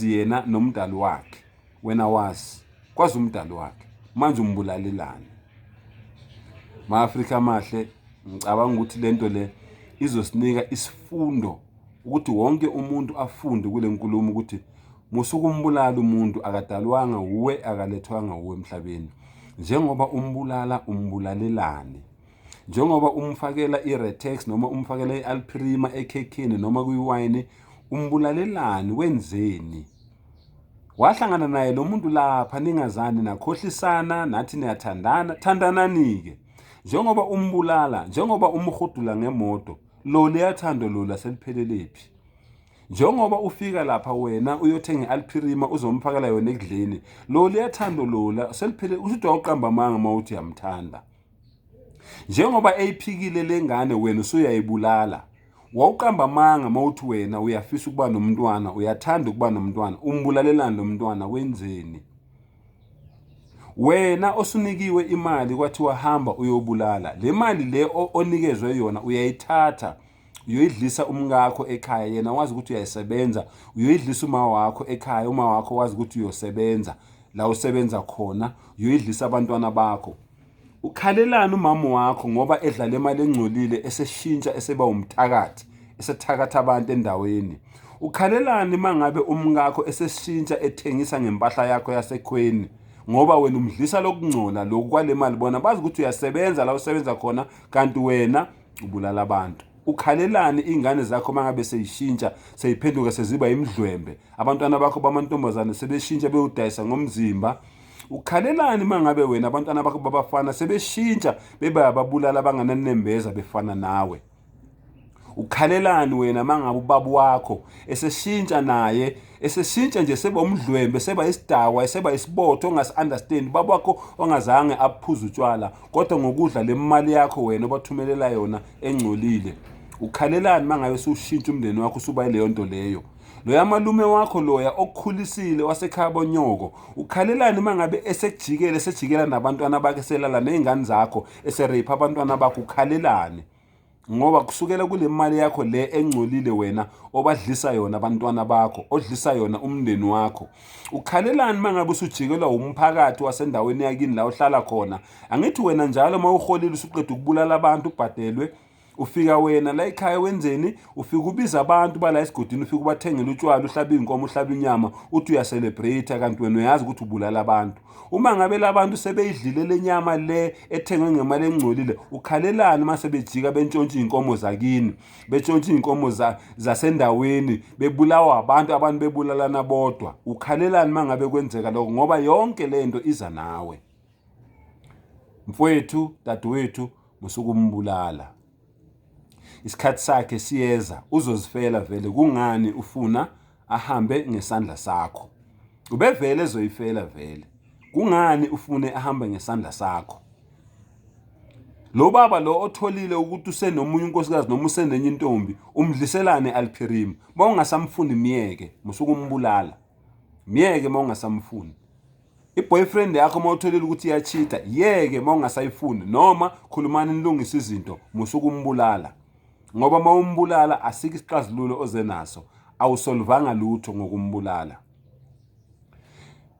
wazi yena nomdali wakhe, wena wazi kwazi umdali wakhe, manje umbulalelani? Ma-Afrika amahle, ngicabanga ukuthi lento le izosinika isifundo ukuthi wonke umuntu afunde kule nkulumo ukuthi musuku umbulala umuntu akadalwanga uwe, akalethwanga uwe emhlabeni. Njengoba umbulala umbulalelane, njengoba umfakela i-Retex noma umfakela i-Alprima ekhekhini noma kuyiwayini, umbulalelani wenzeni? Wahlangana naye lo muntu lapha, ningazani nakhohlisana, nathi niyathandana, thandanani-ke. Njengoba umbulala, njengoba umhudula ngemoto, lo liyathando lo laseliphelelaphi? Njengoba ufika lapha wena uyothenga i-Alprima uzomphakela yona ekudleni, lo liyathando lo seliphele, usuthi awuqamba amanga mawuthi yamthanda. Njengoba eyiphikile lengane wena usuyayibulala, wawuqamba amanga mawuthi wena uyafisa ukuba nomntwana, uyathanda ukuba nomntwana, umbulalelani lo mntwana wenzeni? Wena osunikiwe imali kwathiwa hamba uyobulala, le mali le onikezwe yona uyayithatha uyoyidlisa umngakho ekhaya, yena wazi ukuthi uyayisebenza, uyoyidlisa uma wakho ekhaya, uma wakho wazi ukuthi uyosebenza la usebenza khona, uyoyidlisa abantwana bakho. Ukhalelani umama wakho ngoba edlala imali engcolile eseshintsha eseba umthakathi, esethakatha abantu endaweni? Ukhalelani mangabe umngakho eseshintsha ethengisa ngempahla yakho yasekhweni ngoba wena umdlisa lokungcola lokhu kwale mali, bona bazi ukuthi uyasebenza la usebenza khona kanti wena ubulala abantu? Ukhalelani ingane zakho mangabe seyishintsha seyiphenduka seziba imidlwembe, abantwana bakho bamantombazane sebeshintsha beyudayisa ngomzimba? Ukhalelani mangabe wena abantwana bakho babafana sebeshintsha beba ababulala abangananembeza befana nawe? Ukhalelani wena mangabe ubaba wakho eseshintsha naye, eseshintsha nje seba umdlwembe, seba isidakwa, seba isibotho ongasi-understand, baba wakho ongazange aphuza utshwala kodwa ngokudla le mali yakho wena obathumelela yona engcolile? Ukhalelani mangabe ushintsha umndeni wakho usuba leyo nto leyo? Loya malume wakho loya okukhulisile wasekhaya bonyoko, ukhalelani mangabe esejikela nabantwana bakhe, selala nezingane zakho, eserape abantwana bakho? Ukhalelani? Ngoba kusukela kule mali yakho le engcolile wena obadlisa yona abantwana bakho, odlisa yona umndeni wakho. Ukhalelani mangabe usujikelwa umphakathi wasendaweni yakini la uhlala khona? Angithi wena njalo mawuholile usuqeda ukubulala abantu ubhadelwe, ufika wena la ekhaya wenzeni? Ufika ubiza abantu bala esigodini, ufika ubathengela utshwala, uhlaba inkomo, uhlaba inyama, uthi uyacelebrate kanti wena uyazi ukuthi ubulala abantu. Uma ngabe labantu sebeyidlile le nyama le ethengwe ngemali engcolile, ukhalelani mase bejika bentshontsha inkomo zakini, bentshontsha inkomo zasendaweni, bebulawa abantu bebulalana bodwa? Ukhalelani mangabe kwenzeka lokho? Ngoba yonke lento iza nawe. Mfowethu, dadewethu, musuku umbulala. Isikhathi sakhe siyeza, uzozifela vele. Kungani ufuna ahambe ngesandla sakho? Ubevele ezoyifela vele. Kungani ufune ahambe ngesandla sakho? Lo baba lo otholile ukuthi usenomunye unkosikazi noma usenenye intombi, umdliselane Alprima. Mawungasamfuni miyeke, musuku umbulala. Miyeke mawungasamfuni. I-boyfriend yakho mawutholile ukuthi iyachita, yeke mawungasayifuni, noma khulumani nilungise izinto, musuku umbulala. Ngoba mawumbulala asike isixazululo oze naso, awusolvanga lutho ngokumbulala.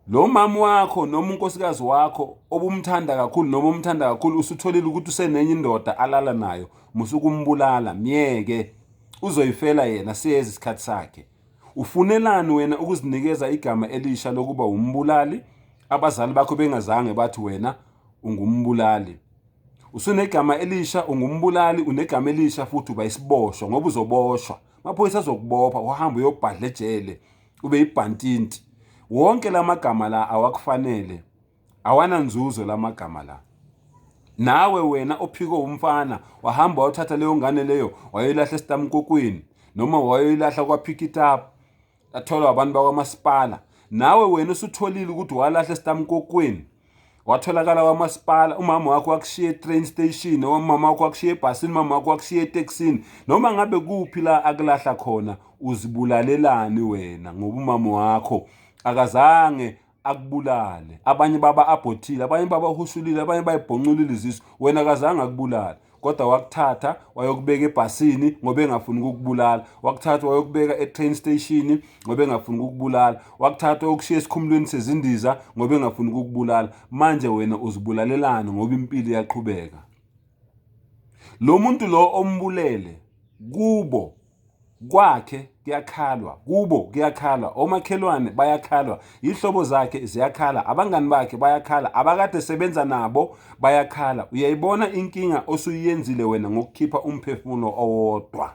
Lo mama wakho noma unkosikazi wakho obumthanda kakhulu noma umthanda kakhulu, usutholile ukuthi usenenye indoda alala nayo, musuku umbulala. Miyeke, uzoyifela yena, siyeza isikhathi sakhe. Ufunelani wena ukuzinikeza igama elisha lokuba umbulali, abazali bakho bengazange bathi wena ungumbulali? Usunegama elisha, ungumbulali, unegama elisha futhi uba isiboshwa ngoba uzoboshwa. Amaphoyisa azokubopha uhamba uyobhadla ejele, ube ibhantinti. Wonke lamagama la awakufanele, awananzuzo lamagama la. Nawe wena ophiko umfana wahamba wayothatha leyo ngane leyo wayoyilahla esitamkokweni noma wayoyilahla kwa-Pick It Up, atholwa abantu bakwamasipala. Nawe wena usutholile ukuthi walahla esitamkokweni, watholakala kwamasipala, umama wakho wakushiya e-train station, noma umama wakho wakushiya ebhasini, umama wakho wakushiya etekisini, noma ngabe kuphi la akulahla khona, uzibulalelani wena ngoba umama wakho akazange akubulale? Abanye baba abhothile, abanye baba uhushulile, abanye bayibhonculile izisu, wena akazange akubulale. kodwa wakuthatha wayokubeka ebhasini ngoba engafuni ukukubulala, wakuthatha wayokubeka e-train station ngoba engafuni ukukubulala, wakuthatha wayokushiya esikhumulweni sezindiza ngoba engafuni ukukubulala. Manje wena uzibulalelani ngoba impilo iyaqhubeka. Lo muntu lo ombulele kubo kwakhe kuyakhalwa, kubo kuyakhalwa, omakhelwane bayakhalwa, ihlobo zakhe ziyakhala, abangani bakhe bayakhala, abakade sebenza nabo bayakhala. Uyayibona inkinga osuyenzile wena ngokukhipha umphefumulo owodwa,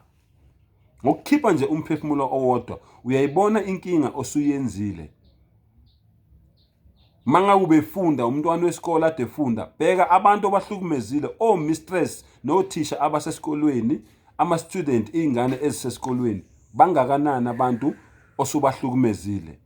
ngokukhipha nje umphefumulo owodwa uyayibona inkinga osuyenzile. Mangabe ubefunda umntwana wesikole ade efunda, bheka abantu abahlukumezile, mistress nothisha abasesikolweni, ama-student, iy'ngane ezisesikolweni, bangakanani abantu osubahlukumezile.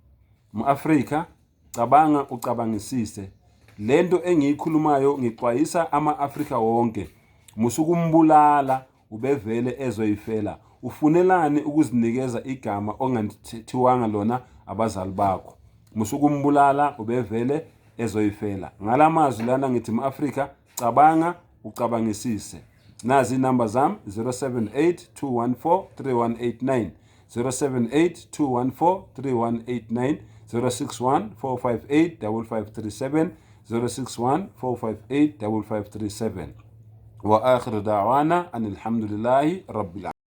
Mu-Afrika, cabanga ucabangisise. Lento engiyikhulumayo ngixwayisa ama-Afrika wonke. Musukumbulala ubevele ezoyifela. Ufunelani ukuzinikeza igama ongathiwanga lona abazali bakho? Musukumbulala ubevele ezoyifela. Ngalamazwi lana ngithi mu-Afrika, cabanga ucabangisise. Nazi inamba zami 078 214 3189, 078 214 3189, 061 458 5537, 061 458 5537. Wa akhiru da'wana anil hamdulillahi rabbil alamin.